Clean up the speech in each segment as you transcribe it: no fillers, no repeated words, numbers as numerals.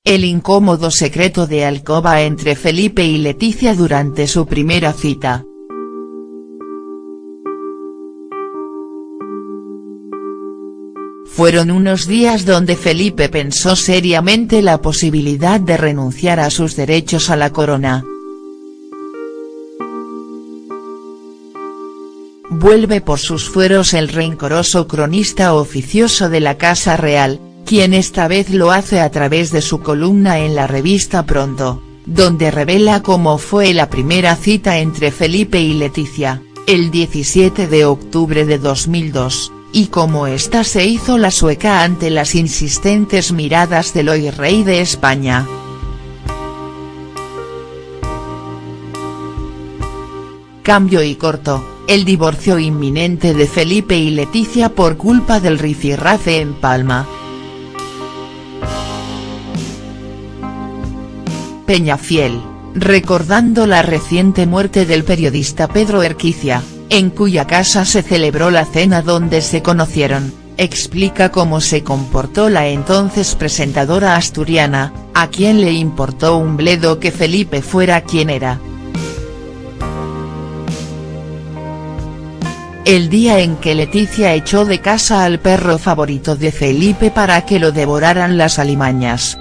El incómodo secreto de alcoba entre Felipe y Leticia durante su primera cita. Fueron unos días donde Felipe pensó seriamente la posibilidad de renunciar a sus derechos a la corona. Vuelve por sus fueros el rencoroso cronista oficioso de la Casa Real, quien esta vez lo hace a través de su columna en la revista Pronto, donde revela cómo fue la primera cita entre Felipe y Leticia, el 17 de octubre de 2002, y cómo ésta se hizo la sueca ante las insistentes miradas del hoy rey de España. Cambio y corto. El divorcio inminente de Felipe y Leticia por culpa del rifirrafe en Palma. Peñafiel, recordando la reciente muerte del periodista Pedro Erquicia, en cuya casa se celebró la cena donde se conocieron, explica cómo se comportó la entonces presentadora asturiana, a quien le importó un bledo que Felipe fuera quien era. El día en que Leticia echó de casa al perro favorito de Felipe para que lo devoraran las alimañas.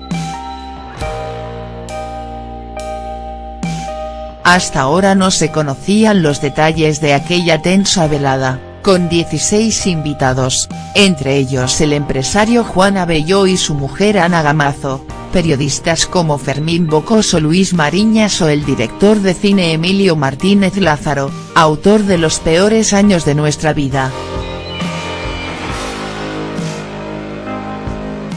Hasta ahora no se conocían los detalles de aquella tensa velada, con 16 invitados, entre ellos el empresario Juan Abelló y su mujer Ana Gamazo, periodistas como Fermín Bocos o Luis Mariñas o el director de cine Emilio Martínez Lázaro, autor de Los peores años de nuestra vida.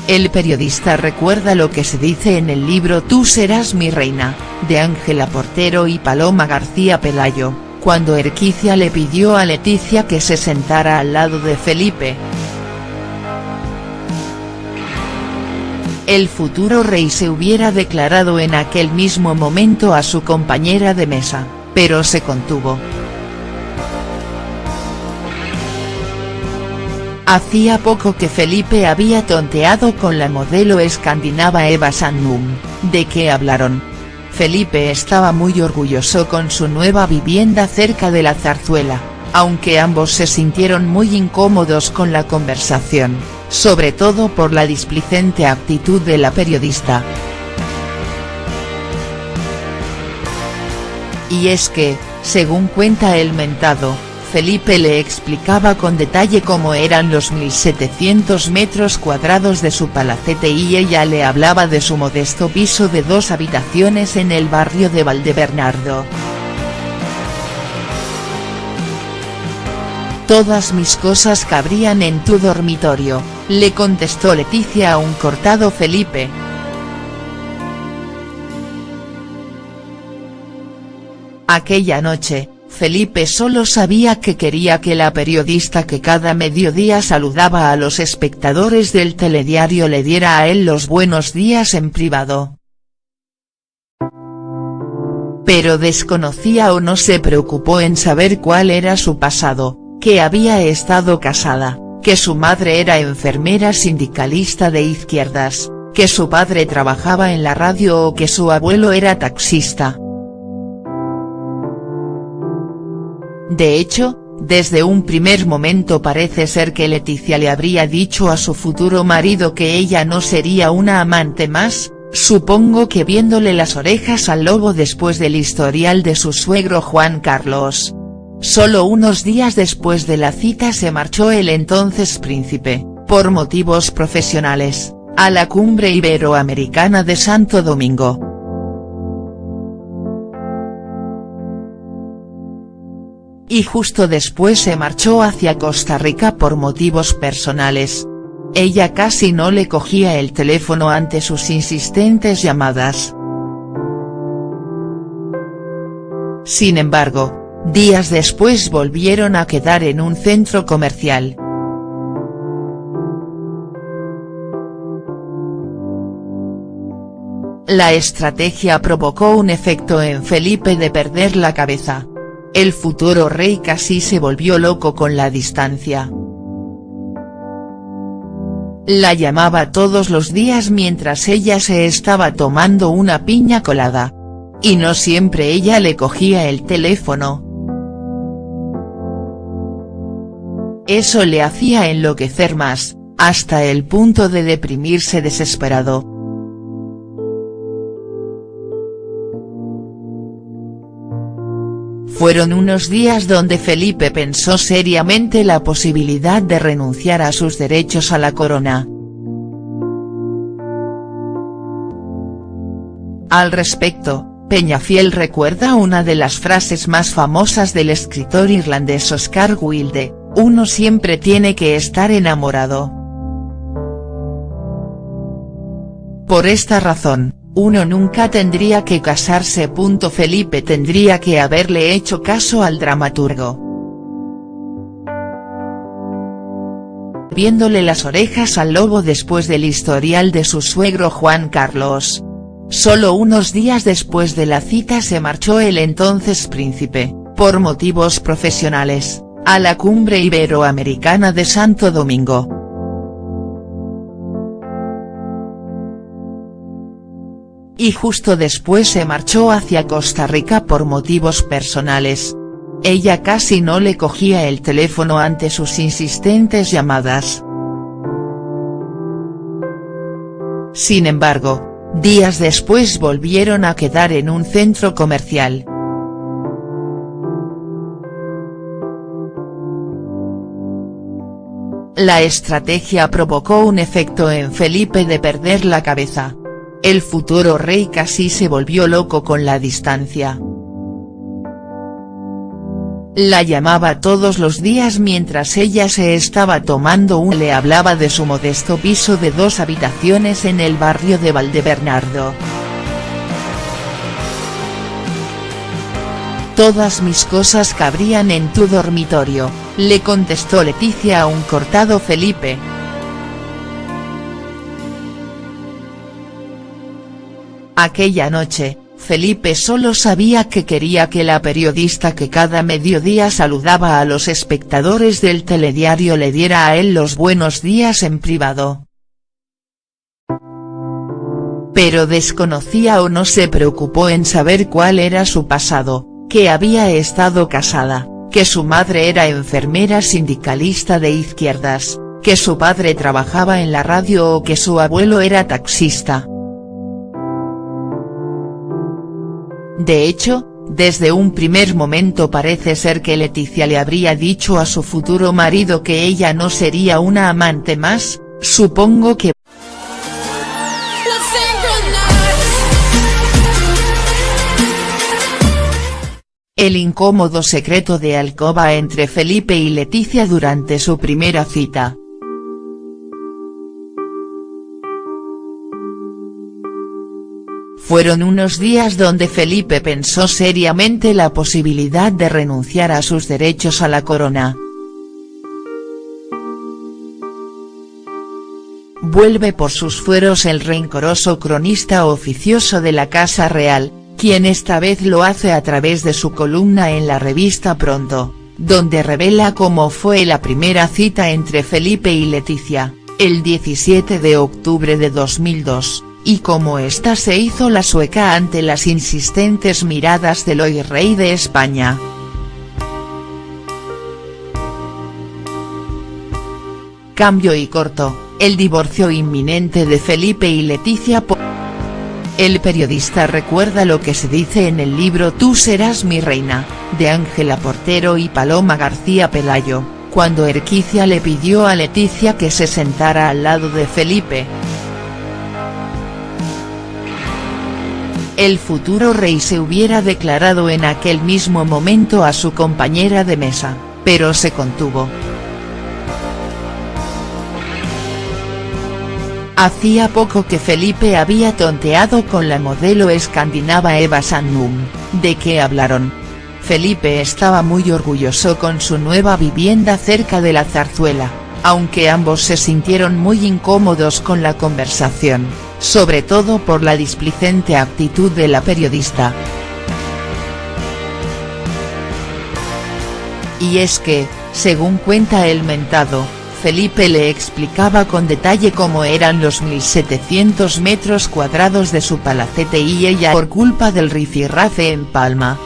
El periodista recuerda lo que se dice en el libro Tú serás mi reina, de Ángela Portero y Paloma García Pelayo, cuando Erquicia le pidió a Leticia que se sentara al lado de Felipe. El futuro rey se hubiera declarado en aquel mismo momento a su compañera de mesa, pero se contuvo. Hacía poco que Felipe había tonteado con la modelo escandinava Eva Sandum. ¿De qué hablaron? Felipe estaba muy orgulloso con su nueva vivienda cerca de la Zarzuela, aunque ambos se sintieron muy incómodos con la conversación, sobre todo por la displicente actitud de la periodista. Y es que, según cuenta el mentado, Felipe le explicaba con detalle cómo eran los 1700 metros cuadrados de su palacete y ella le hablaba de su modesto piso de 2 habitaciones en el barrio de Valdebernardo. Todas mis cosas cabrían en tu dormitorio, le contestó Leticia a un cortado Felipe. Aquella noche, Felipe solo sabía que quería que la periodista que cada mediodía saludaba a los espectadores del telediario le diera a él los buenos días en privado. Pero desconocía o no se preocupó en saber cuál era su pasado, que había estado casada, que su madre era enfermera sindicalista de izquierdas, que su padre trabajaba en la radio o que su abuelo era taxista. De hecho, desde un primer momento parece ser que Leticia le habría dicho a su futuro marido que ella no sería una amante más, supongo que viéndole las orejas al lobo después del historial de su suegro Juan Carlos. Solo unos días después de la cita se marchó el entonces príncipe, por motivos profesionales, a la cumbre iberoamericana de Santo Domingo. Y justo después se marchó hacia Costa Rica por motivos personales. Ella casi no le cogía el teléfono ante sus insistentes llamadas. Sin embargo, días después volvieron a quedar en un centro comercial. La estrategia provocó un efecto en Felipe de perder la cabeza. El futuro rey casi se volvió loco con la distancia. La llamaba todos los días mientras ella se estaba tomando una piña colada. Y no siempre ella le cogía el teléfono. Eso le hacía enloquecer más, hasta el punto de deprimirse desesperado. Fueron unos días donde Felipe pensó seriamente la posibilidad de renunciar a sus derechos a la corona. Al respecto, Peñafiel recuerda una de las frases más famosas del escritor irlandés Oscar Wilde: "Uno siempre tiene que estar enamorado. Por esta razón, uno nunca tendría que casarse". Felipe tendría que haberle hecho caso al dramaturgo, viéndole las orejas al lobo después del historial de su suegro Juan Carlos. Solo unos días después de la cita se marchó el entonces príncipe, por motivos profesionales, a la Cumbre Iberoamericana de Santo Domingo. Y justo después se marchó hacia Costa Rica por motivos personales. Ella casi no le cogía el teléfono ante sus insistentes llamadas. Sin embargo, días después volvieron a quedar en un centro comercial. La estrategia provocó un efecto en Felipe de perder la cabeza. El futuro rey casi se volvió loco con la distancia. La llamaba todos los días mientras ella se estaba tomando le hablaba de su modesto piso de 2 habitaciones en el barrio de Valdebernardo. «Todas mis cosas cabrían en tu dormitorio», le contestó Leticia a un cortado Felipe. Aquella noche, Felipe solo sabía que quería que la periodista que cada mediodía saludaba a los espectadores del telediario le diera a él los buenos días en privado. Pero desconocía o no se preocupó en saber cuál era su pasado, que había estado casada, que su madre era enfermera sindicalista de izquierdas, que su padre trabajaba en la radio o que su abuelo era taxista. De hecho, desde un primer momento parece ser que Leticia le habría dicho a su futuro marido que ella no sería una amante más. Supongo que el incómodo secreto de alcoba entre Felipe y Leticia durante su primera cita. Fueron unos días donde Felipe pensó seriamente la posibilidad de renunciar a sus derechos a la corona. Vuelve por sus fueros el rencoroso cronista oficioso de la Casa Real, quien esta vez lo hace a través de su columna en la revista Pronto, donde revela cómo fue la primera cita entre Felipe y Leticia, el 17 de octubre de 2002. Y cómo ésta se hizo la sueca ante las insistentes miradas del hoy rey de España. Cambio y corto, el divorcio inminente de Felipe y Leticia. El periodista recuerda lo que se dice en el libro Tú serás mi reina, de Ángela Portero y Paloma García Pelayo, cuando Erquicia le pidió a Leticia que se sentara al lado de Felipe. El futuro rey se hubiera declarado en aquel mismo momento a su compañera de mesa, pero se contuvo. Hacía poco que Felipe había tonteado con la modelo escandinava Eva Sandum. ¿De qué hablaron? Felipe estaba muy orgulloso con su nueva vivienda cerca de la Zarzuela, aunque ambos se sintieron muy incómodos con la conversación, sobre todo por la displicente actitud de la periodista. Y es que, según cuenta el mentado, Felipe le explicaba con detalle cómo eran los 1700 metros cuadrados de su palacete y ella por culpa del rifirrafe en Palma.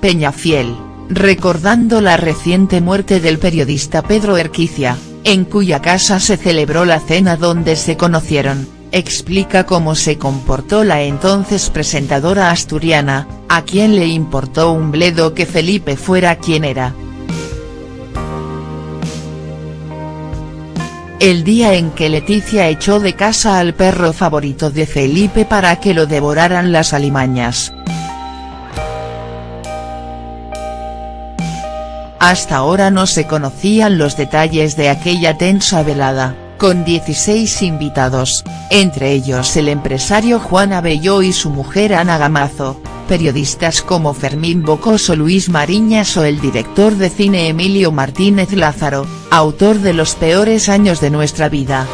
Peñafiel, recordando la reciente muerte del periodista Pedro Erquicia, en cuya casa se celebró la cena donde se conocieron, explica cómo se comportó la entonces presentadora asturiana, a quien le importó un bledo que Felipe fuera quien era. El día en que Leticia echó de casa al perro favorito de Felipe para que lo devoraran las alimañas. Hasta ahora no se conocían los detalles de aquella tensa velada, con 16 invitados, entre ellos el empresario Juan Abelló y su mujer Ana Gamazo, periodistas como Fermín Bocos o Luis Mariñas o el director de cine Emilio Martínez Lázaro, autor de Los peores años de nuestra vida.